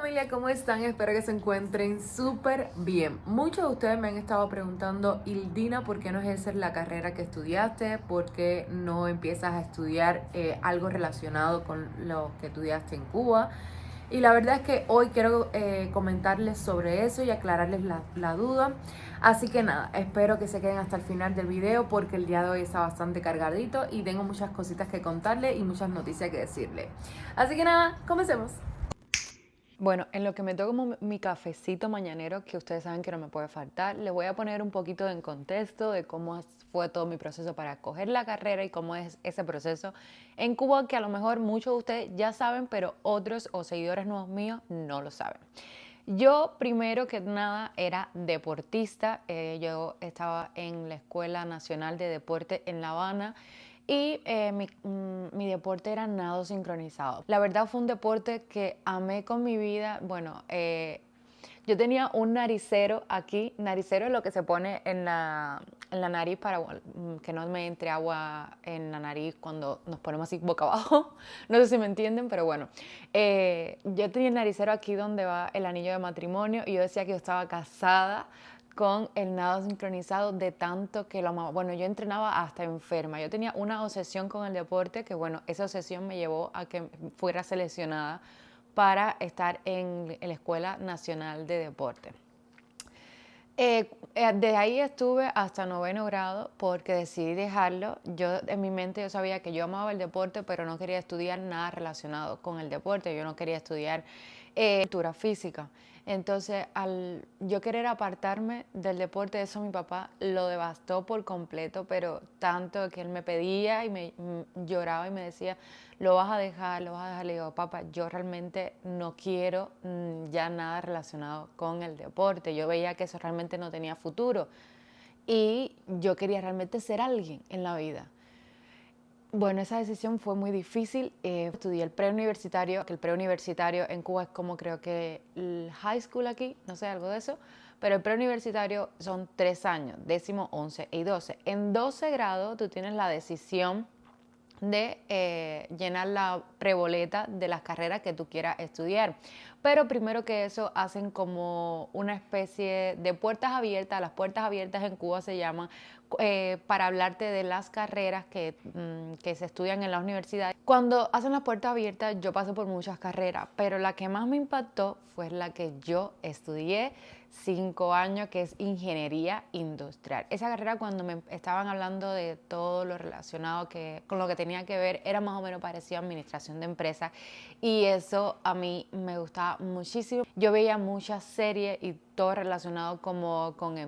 familia, ¿cómo están? Espero que se encuentren súper bien. Muchos de ustedes me han estado preguntando, Ildina, ¿por qué no ejerces la carrera que estudiaste? ¿Por qué no empiezas a estudiar algo relacionado con lo que estudiaste en Cuba? Y la verdad es que hoy quiero comentarles sobre eso y aclararles la duda. Así que nada, espero que se queden hasta el final del video porque el día de hoy está bastante cargadito y tengo muchas cositas que contarles y muchas noticias que decirles. Así que nada, comencemos. Bueno, en lo que me tomo mi cafecito mañanero, que ustedes saben que no me puede faltar, les voy a poner un poquito en contexto de cómo fue todo mi proceso para escoger la carrera y cómo es ese proceso en Cuba, que a lo mejor muchos de ustedes ya saben, pero otros o seguidores nuevos míos no lo saben. Yo primero que nada era deportista, yo estaba en la Escuela Nacional de Deporte en La Habana y mi deporte era nado sincronizado. La verdad fue un deporte que amé con mi vida. Bueno, yo tenía un naricero aquí. Naricero es lo que se pone en la nariz para que no me entre agua en la nariz cuando nos ponemos así boca abajo. No sé si me entienden, pero bueno. Yo tenía el naricero aquí donde va el anillo de matrimonio y yo decía que yo estaba casada con el nado sincronizado de tanto que lo amaba. Bueno, yo entrenaba hasta enferma. Yo tenía una obsesión con el deporte que, bueno, esa obsesión me llevó a que fuera seleccionada para estar en la Escuela Nacional de Deporte. De ahí estuve hasta 9º grado porque decidí dejarlo. Yo en mi mente yo sabía que yo amaba el deporte, pero no quería estudiar nada relacionado con el deporte. Yo no quería estudiar cultura física. Entonces, al yo querer apartarme del deporte, eso mi papá lo devastó por completo, pero tanto que él me pedía y lloraba y me decía, lo vas a dejar, lo vas a dejar. Le digo, papá, yo realmente no quiero ya nada relacionado con el deporte. Yo veía que eso realmente no tenía futuro y yo quería realmente ser alguien en la vida. Bueno, esa decisión fue muy difícil. Estudié el preuniversitario, que el preuniversitario en Cuba es como creo que el high school aquí, no sé, algo de eso. Pero el preuniversitario son 3 años, 10º, 11 y 12. En 12 grados tú tienes la decisión de llenar la preboleta de las carreras que tú quieras estudiar. Pero primero que eso hacen como una especie de puertas abiertas. Las puertas abiertas en Cuba se llaman para hablarte de las carreras que se estudian en la universidad. Cuando hacen las puertas abiertas yo pasé por muchas carreras, pero la que más me impactó fue la que yo estudié 5 años, que es ingeniería industrial. Esa carrera, cuando me estaban hablando de todo lo relacionado con lo que tenía que ver, era más o menos parecido a administración de empresas y eso a mí me gustaba muchísimo. Yo veía muchas series y todo relacionado como con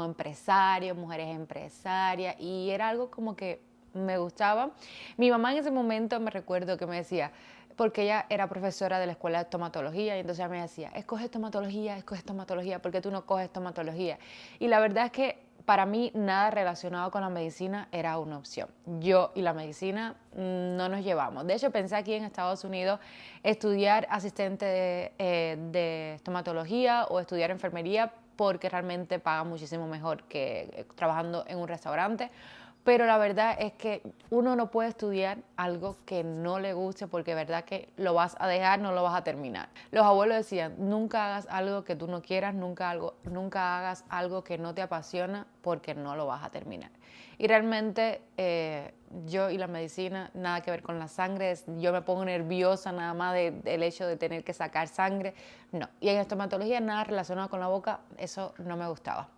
empresarios, mujeres empresarias, y era algo como que me gustaba. Mi mamá en ese momento me recuerdo que me decía, porque ella era profesora de la escuela de estomatología, y entonces ella me decía, escoge estomatología, ¿por qué tú no coges estomatología? Y la verdad es que para mí nada relacionado con la medicina era una opción. Yo y la medicina no nos llevamos. De hecho, pensé aquí en Estados Unidos estudiar asistente de estomatología o estudiar enfermería porque realmente pagan muchísimo mejor que trabajando en un restaurante. Pero la verdad es que uno no puede estudiar algo que no le guste porque de verdad que lo vas a dejar, no lo vas a terminar. Los abuelos decían, nunca hagas algo que tú no quieras, nunca hagas algo que no te apasiona porque no lo vas a terminar. Y realmente yo y la medicina, nada que ver con la sangre, yo me pongo nerviosa nada más del hecho de tener que sacar sangre, no. Y en estomatología nada relacionado con la boca, eso no me gustaba.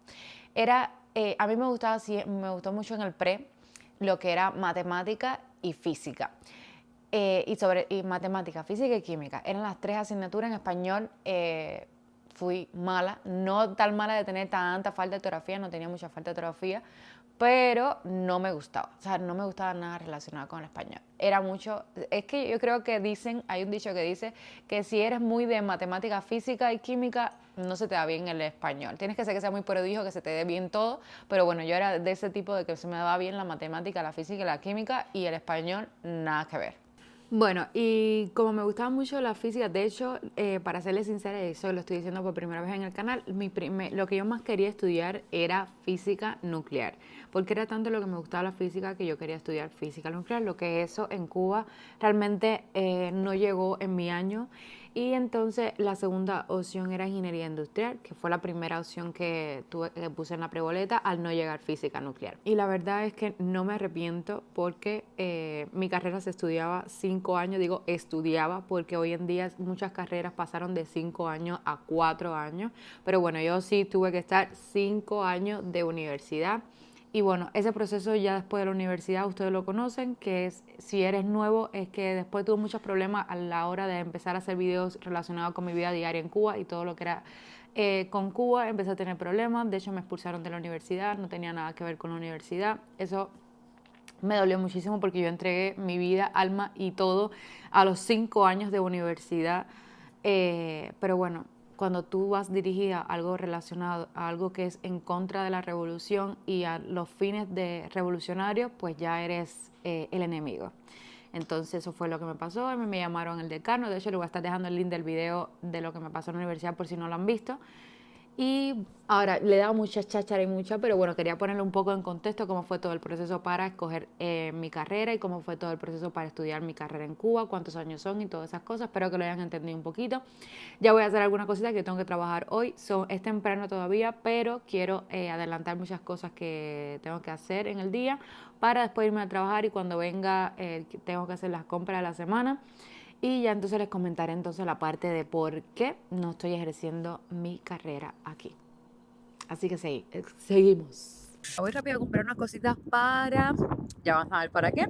A mí me gustó mucho en el pre lo que era matemática y física. Y matemática, física y química. Eran las 3 asignaturas. En español fui mala, no tan mala de tener tanta falta de ortografía, no tenía mucha falta de ortografía, pero no me gustaba, o sea, no me gustaba nada relacionado con el español. Era mucho, es que yo creo que hay un dicho que dice que si eres muy de matemática, física y química, no se te da bien el español. Tienes que ser que sea muy prodigio, que se te dé bien todo, pero bueno, yo era de ese tipo de que se me daba bien la matemática, la física y la química, y el español, nada que ver. Bueno, y como me gustaba mucho la física, de hecho, para serles sincera, y eso lo estoy diciendo por primera vez en el canal, lo que yo más quería estudiar era física nuclear, porque era tanto lo que me gustaba la física que yo quería estudiar física nuclear, lo que eso en Cuba realmente no llegó en mi año. Y entonces la segunda opción era ingeniería industrial, que fue la primera opción que puse en la preboleta al no llegar física nuclear. Y la verdad es que no me arrepiento porque mi carrera se estudiaba 5 años, digo estudiaba porque hoy en día muchas carreras pasaron de 5 años a 4 años, pero bueno, yo sí tuve que estar 5 años de universidad. Y bueno, ese proceso ya después de la universidad ustedes lo conocen, que es, si eres nuevo, es que después tuve muchos problemas a la hora de empezar a hacer videos relacionados con mi vida diaria en Cuba y todo lo que era con Cuba, empecé a tener problemas, de hecho me expulsaron de la universidad, no tenía nada que ver con la universidad, eso me dolió muchísimo porque yo entregué mi vida, alma y todo a los 5 años de universidad, pero bueno, cuando tú vas dirigida a algo relacionado a algo que es en contra de la revolución y a los fines de revolucionarios, pues ya eres el enemigo. Entonces eso fue lo que me pasó, me llamaron el decano, de hecho le voy a estar dejando el link del video de lo que me pasó en la universidad por si no lo han visto. Y ahora le he dado mucha cháchara y mucha, pero bueno, quería ponerle un poco en contexto cómo fue todo el proceso para escoger mi carrera y cómo fue todo el proceso para estudiar mi carrera en Cuba, cuántos años son y todas esas cosas. Espero que lo hayan entendido un poquito. Ya voy a hacer alguna cosita que tengo que trabajar hoy. Es temprano todavía, pero quiero adelantar muchas cosas que tengo que hacer en el día para después irme a trabajar y cuando venga tengo que hacer las compras de la semana. Y ya entonces les comentaré entonces la parte de por qué no estoy ejerciendo mi carrera aquí. Así que seguimos. Voy rápido a comprar unas cositas ya van a ver para qué.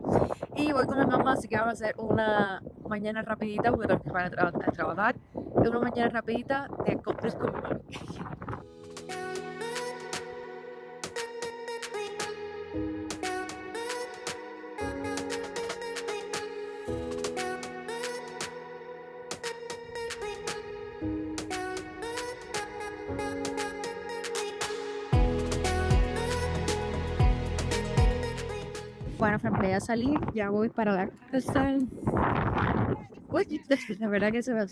Y voy con mi mamá, así que vamos a hacer una mañana rapidita, porque tengo que ir a trabajar. Una mañana rapidita de compras con mi mamá. Bueno, familia, ya salí, ya voy para la casa. Uy, la verdad que se me...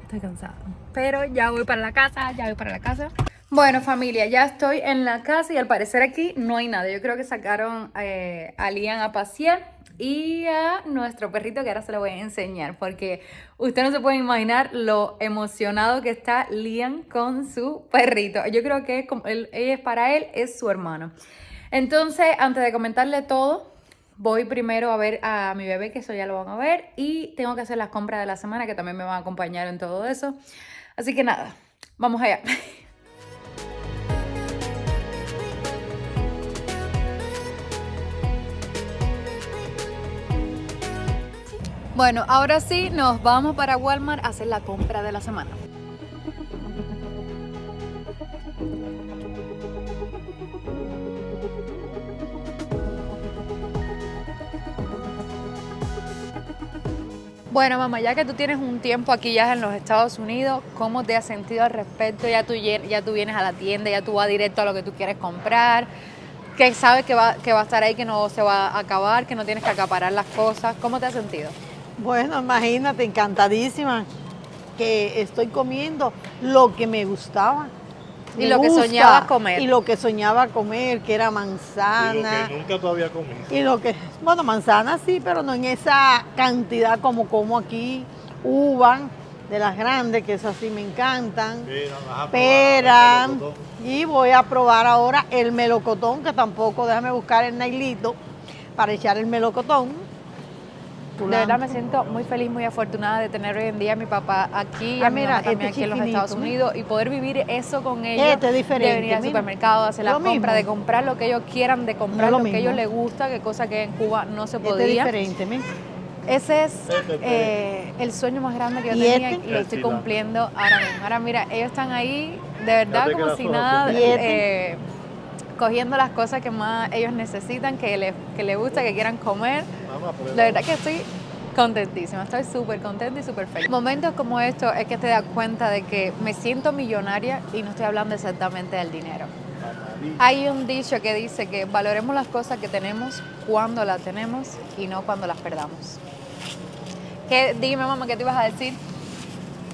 Estoy cansada. Pero ya voy para la casa, Bueno, familia, ya estoy en la casa y al parecer aquí no hay nada. Yo creo que sacaron a Liam a pasear y a nuestro perrito, que ahora se lo voy a enseñar, porque usted no se puede imaginar lo emocionado que está Liam con su perrito. Yo creo que para él es su hermano. Entonces, antes de comentarle todo, voy primero a ver a mi bebé, que eso ya lo van a ver, y tengo que hacer las compras de la semana, que también me van a acompañar en todo eso. Así que nada, vamos allá. Bueno, ahora sí, nos vamos para Walmart a hacer la compra de la semana. Bueno, mamá, ya que tú tienes un tiempo aquí ya en los Estados Unidos, ¿cómo te has sentido al respecto? Ya tú vienes a la tienda, ya tú vas directo a lo que tú quieres comprar, que sabes que va a estar ahí, que no se va a acabar, que no tienes que acaparar las cosas. ¿Cómo te has sentido? Bueno, imagínate, encantadísima que estoy comiendo lo que me gustaba. Y lo que soñabas comer. Y lo que soñaba comer, que era Y manzana. lo que nunca todavía comí. Bueno, manzana sí, pero no en esa cantidad como aquí. Uva, de las grandes, que esas sí me encantan. Pera. Y voy a probar ahora el melocotón, que tampoco, déjame buscar el nailito para echar el melocotón. De verdad me siento muy feliz, muy afortunada de tener hoy en día a mi papá aquí y a mi mamá también aquí en los Estados Unidos y poder vivir eso con ellos, de venir al supermercado, hacer la compra, de comprar lo que ellos quieran, de comprar lo que a ellos les gusta, que cosa que en Cuba no se podía. Diferente, Ese es el sueño más grande que yo tenía y lo estoy cumpliendo ahora mismo. Ahora mira, ellos están ahí de verdad como si nada, cogiendo las cosas que más ellos necesitan, que les gusta, que quieran comer. De verdad que estoy contentísima, estoy súper contenta y súper feliz. Momentos como estos es que te das cuenta de que me siento millonaria y no estoy hablando exactamente del dinero. Hay un dicho que dice que valoremos las cosas que tenemos cuando las tenemos y no cuando las perdamos. Dime, mamá, ¿qué te ibas a decir?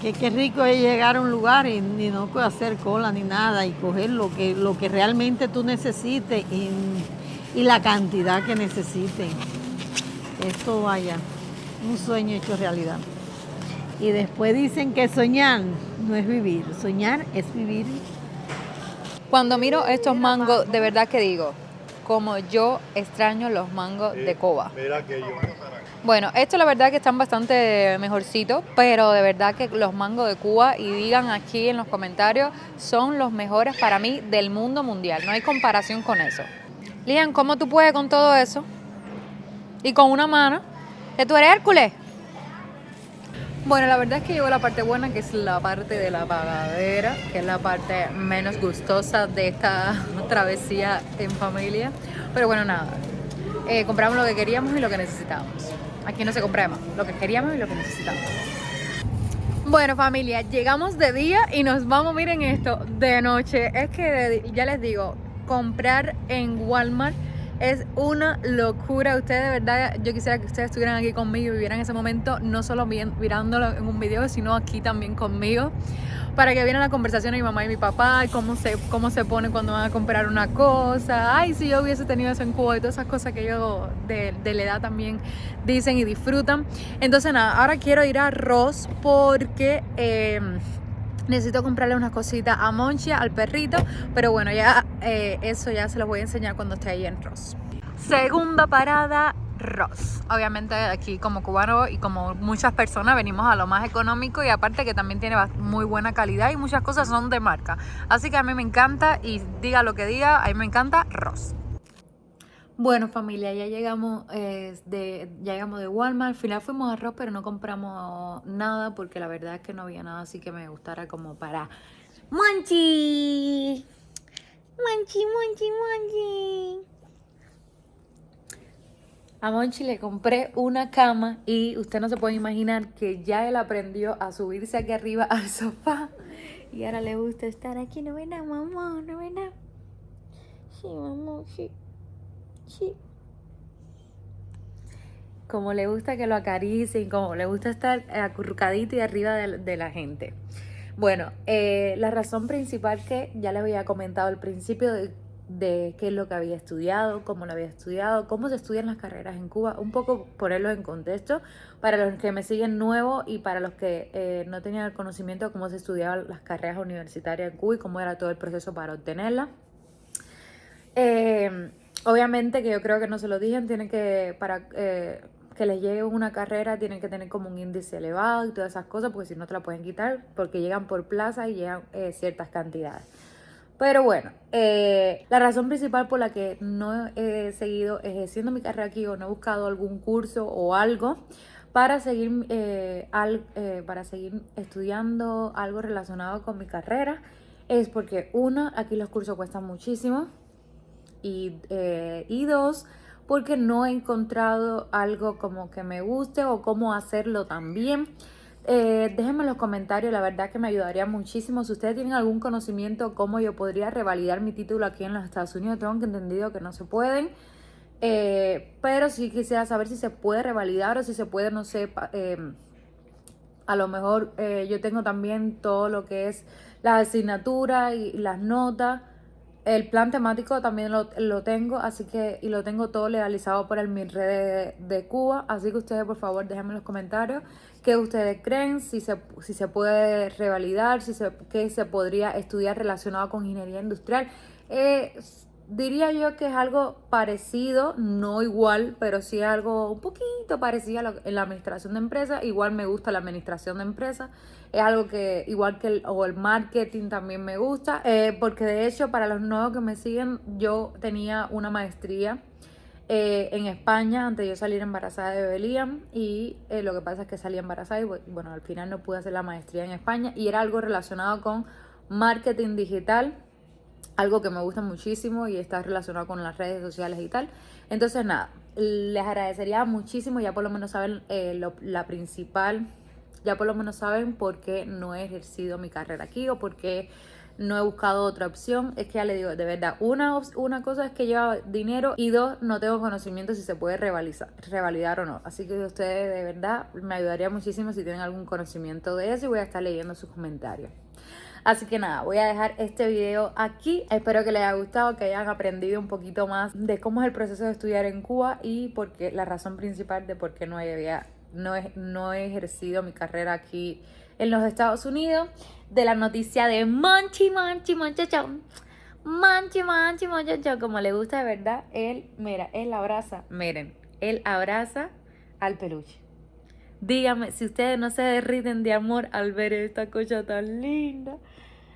Que qué rico es llegar a un lugar y no hacer cola ni nada y coger lo que realmente tú necesites y la cantidad que necesites. Esto vaya. un sueño hecho realidad. Y después dicen que soñar no es vivir, soñar es vivir. Cuando miro estos mangos, de verdad que digo, como yo extraño los mangos de Cuba. Mira que yo. Bueno, estos la verdad que están bastante mejorcitos, pero de verdad que los mangos de Cuba, y digan aquí en los comentarios, son los mejores para mí del mundo mundial. No hay comparación con eso. Lian, ¿cómo tú puedes con todo eso? Y con una mano, que tú eres Hércules. Bueno, la verdad es que llegó la parte buena, que es la parte de la pagadera, que es la parte menos gustosa de esta travesía en familia. Pero bueno, nada, compramos lo que queríamos y lo que necesitábamos. Aquí no se compra más, lo que queríamos y lo que necesitábamos. Bueno, familia, llegamos de día y nos vamos, miren esto, de noche. Es que ya les digo, comprar en Walmart es una locura. Ustedes de verdad, yo quisiera que ustedes estuvieran aquí conmigo y vivieran ese momento, no solo mirándolo en un video, sino aquí también conmigo, para que vieran la conversación de mi mamá y mi papá, y cómo se pone cuando van a comprar una cosa. Ay, si yo hubiese tenido eso en Cuba, y todas esas cosas que ellos de la edad también dicen y disfrutan. Entonces nada, ahora quiero ir a Ross porque necesito comprarle unas cositas a Monchi, al perrito, pero bueno, ya eso ya se los voy a enseñar cuando esté ahí en Ross. Segunda parada, Ross. Obviamente aquí como cubano y como muchas personas venimos a lo más económico, y aparte que también tiene muy buena calidad y muchas cosas son de marca. Así que a mí me encanta, y diga lo que diga, a mí me encanta Ross. Bueno, familia, ya llegamos de Walmart. Al final fuimos a Ross, pero no compramos nada porque la verdad es que no había nada así que me gustara como para Monchi. Monchi, Monchi, Monchi. A Monchi le compré una cama y usted no se puede imaginar que ya él aprendió a subirse aquí arriba al sofá y ahora le gusta estar aquí. No ven nada, mamá, no ven nada. Sí, mamá, sí. Sí. Como le gusta que lo acaricien, como le gusta estar acurrucadito y arriba de la gente. Bueno, la razón principal que ya les había comentado al principio de qué es lo que había estudiado, cómo lo había estudiado, cómo se estudian las carreras en Cuba, un poco ponerlo en contexto para los que me siguen nuevos y para los que no tenían el conocimiento de cómo se estudiaban las carreras universitarias en Cuba y cómo era todo el proceso para obtenerlas. Obviamente que yo creo que no se lo dije, tienen que, para que les llegue una carrera, tienen que tener como un índice elevado y todas esas cosas, porque si no te la pueden quitar, porque llegan por plaza y llegan ciertas cantidades. Pero bueno, la razón principal por la que no he seguido ejerciendo mi carrera aquí o no he buscado algún curso o algo para seguir estudiando algo relacionado con mi carrera es porque, uno, aquí los cursos cuestan muchísimo. Y dos, porque no he encontrado algo como que me guste o cómo hacerlo también. Déjenme en los comentarios, la verdad que me ayudaría muchísimo. Si ustedes tienen algún conocimiento cómo yo podría revalidar mi título aquí en los Estados Unidos, tengo entendido que no se pueden. Pero sí quisiera saber si se puede revalidar o si se puede, no sé, a lo mejor yo tengo también todo lo que es la asignatura y las notas. El plan temático también lo tengo, así que, y lo tengo todo legalizado por el MIRRE de Cuba, así que ustedes por favor déjenme en los comentarios qué ustedes creen, si se puede revalidar, qué se podría estudiar relacionado con ingeniería industrial. Diría yo que es algo parecido, no igual, pero sí algo un poquito parecido en la administración de empresas. Igual me gusta la administración de empresas. Es algo que, igual que el marketing también me gusta. Porque de hecho, para los nuevos que me siguen, yo tenía una maestría en España antes de yo salir embarazada de Beliam. Y lo que pasa es que salí embarazada y bueno, al final no pude hacer la maestría en España. Y era algo relacionado con marketing digital. Algo que me gusta muchísimo y está relacionado con las redes sociales y tal. Entonces nada, les agradecería muchísimo, ya por lo menos saben la principal, ya por lo menos saben por qué no he ejercido mi carrera aquí o por qué no he buscado otra opción. Es que ya les digo, de verdad, una cosa es que lleva dinero y dos, no tengo conocimiento si se puede revalidar o no. Así que ustedes de verdad me ayudaría muchísimo si tienen algún conocimiento de eso y voy a estar leyendo sus comentarios. Así que nada, voy a dejar este video aquí. Espero que les haya gustado, que hayan aprendido un poquito más de cómo es el proceso de estudiar en Cuba y la razón principal de por qué no había no he ejercido mi carrera aquí en los Estados Unidos. De la noticia de Monchi, Monchachón. Monchi, Monchachón, como le gusta de verdad. Él abraza, miren, él abraza al peluche. Díganme si ustedes no se derriten de amor al ver esta cosa tan linda.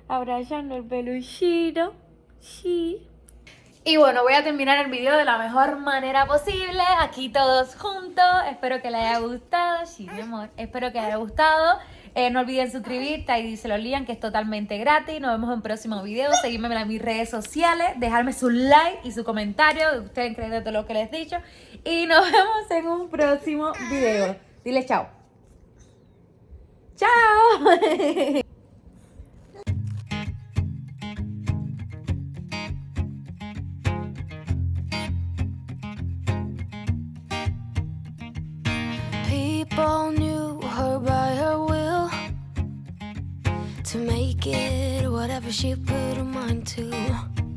Abrazando el peluchito. Sí. Y bueno, voy a terminar el video de la mejor manera posible. Aquí todos juntos. Espero que les haya gustado. Sí, mi amor. Espero que les haya gustado. No olviden suscribirte y díselo Lian, que es totalmente gratis. Nos vemos en un próximo video. Seguidme en mis redes sociales. Dejarme su like y su comentario. Que ustedes creen de todo lo que les he dicho. Y nos vemos en un próximo video. Dile chao. ¡Chao! People knew her by her will to make it whatever she put her mind to.